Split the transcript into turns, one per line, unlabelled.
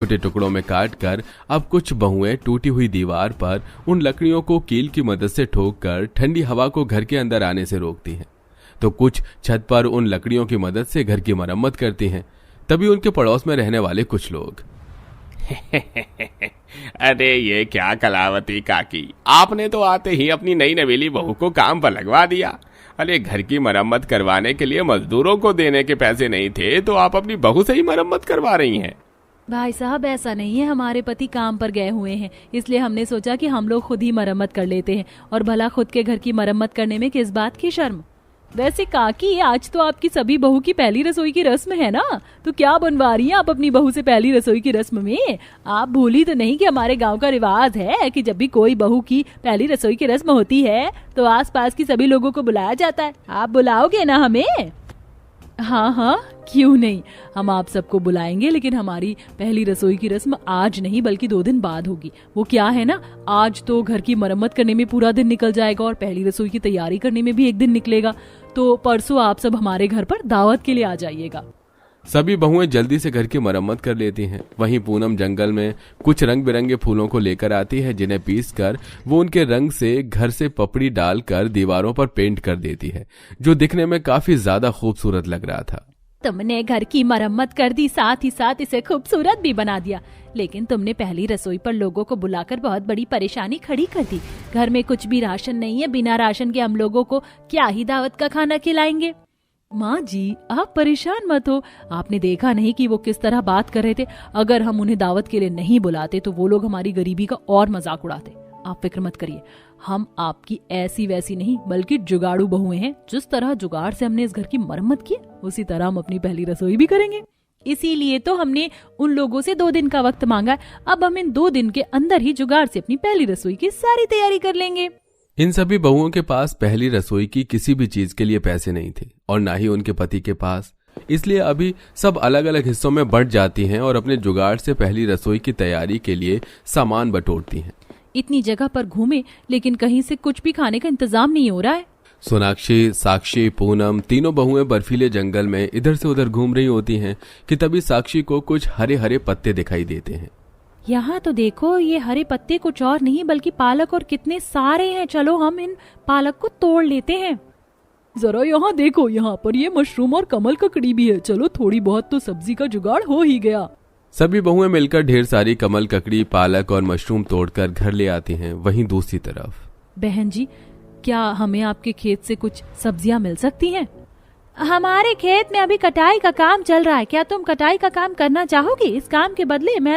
छोटे टुकड़ों में काट कर अब कुछ बहुएं टूटी हुई दीवार पर उन लकड़ियों को कील की मदद से ठोक कर ठंडी हवा को घर के अंदर आने से रोकती हैं, तो कुछ छत पर उन लकड़ियों की मदद से घर की मरम्मत करती हैं। तभी उनके पड़ोस में रहने वाले कुछ लोग
अरे ये क्या कलावती काकी, आपने तो आते ही अपनी नई नवेली बहू को काम पर लगवा दिया। अरे घर की मरम्मत करवाने के लिए मजदूरों को देने के पैसे नहीं थे तो आप अपनी बहू से ही मरम्मत करवा रही हैं।
भाई साहब ऐसा नहीं है, हमारे पति काम पर गए हुए हैं, इसलिए हमने सोचा कि हम लोग खुद ही मरम्मत कर लेते हैं। और भला खुद के घर की मरम्मत करने में किस बात की शर्म। वैसे काकी, आज तो आपकी सभी बहू की पहली रसोई की रस्म है ना, तो क्या बनवा रही हैं आप अपनी बहू से पहली रसोई की रस्म में? आप भूली तो नहीं कि हमारे गांव का रिवाज है कि जब भी कोई बहू की पहली रसोई की रस्म होती है तो आसपास की सभी लोगों को बुलाया जाता है। आप बुलाओगे ना हमें? हाँ हाँ, क्यों नहीं, हम आप सबको बुलाएंगे, लेकिन हमारी पहली रसोई की रस्म आज नहीं बल्कि 2 दिन बाद होगी। वो क्या है ना, आज तो घर की मरम्मत करने में पूरा दिन निकल जाएगा और पहली रसोई की तैयारी करने में भी 1 दिन निकलेगा। तो परसों आप सब हमारे घर पर दावत के लिए आ जाइएगा।
सभी बहुएं जल्दी से घर की मरम्मत कर लेती हैं। वहीं पूनम जंगल में कुछ रंग बिरंगे फूलों को लेकर आती है, जिन्हें पीसकर वो उनके रंग से घर से पपड़ी डालकर दीवारों पर पेंट कर देती है, जो दिखने में काफी ज्यादा खूबसूरत लग रहा था।
तुमने घर की मरम्मत कर दी, साथ ही साथ इसे खूबसूरत भी बना दिया, लेकिन तुमने पहली रसोई पर लोगों को बुलाकर बहुत बड़ी परेशानी खड़ी कर दी। घर में कुछ भी राशन नहीं है, बिना राशन के हम लोगों को क्या ही दावत का खाना खिलाएंगे। माँ जी, आप परेशान मत हो, आपने देखा नहीं कि वो किस तरह बात कर रहे थे। अगर हम उन्हें दावत के लिए नहीं बुलाते तो वो लोग हमारी गरीबी का और मजाक उड़ाते। आप फिक्र मत करिए, हम आपकी ऐसी वैसी नहीं बल्कि जुगाड़ू बहुएं हैं। जिस तरह जुगाड़ से हमने इस घर की मरम्मत की, उसी तरह हम अपनी पहली रसोई भी करेंगे। इसीलिए तो हमने उन लोगों से 2 दिन का वक्त मांगा है। अब हम इन 2 दिन के अंदर ही जुगाड़ से अपनी पहली रसोई की सारी तैयारी कर लेंगे।
इन सभी बहुओं के पास पहली रसोई की किसी भी चीज के लिए पैसे नहीं थे और ना ही उनके पति के पास, इसलिए अभी सब अलग अलग हिस्सों में बंट जाती हैं और अपने जुगाड़ से पहली रसोई की तैयारी के लिए सामान बटोरती हैं।
इतनी जगह पर घूमे लेकिन कहीं से कुछ भी खाने का इंतजाम नहीं हो रहा है।
सोनाक्षी, साक्षी, पूनम तीनों बहुएं बर्फीले जंगल में इधर से उधर घूम रही होती हैं कि तभी साक्षी को कुछ हरे हरे पत्ते दिखाई देते हैं।
यहाँ तो देखो, ये हरे पत्ते कुछ और नहीं बल्कि पालक और कितने सारे हैं। चलो हम इन पालक को तोड़ लेते हैं। जरा यहाँ देखो, यहाँ पर ये मशरूम और कमल ककड़ी भी है। चलो थोड़ी बहुत तो सब्जी का जुगाड़ हो ही गया।
सभी बहुएं मिलकर ढेर सारी कमल ककड़ी, पालक और मशरूम तोड़कर घर ले आती हैं। वहीं दूसरी तरफ,
बहन जी, क्या हमें आपके खेत से कुछ सब्जियां मिल सकती हैं? हमारे खेत में अभी कटाई का काम चल रहा है, क्या तुम कटाई का काम करना चाहोगी? इस काम के बदले मैं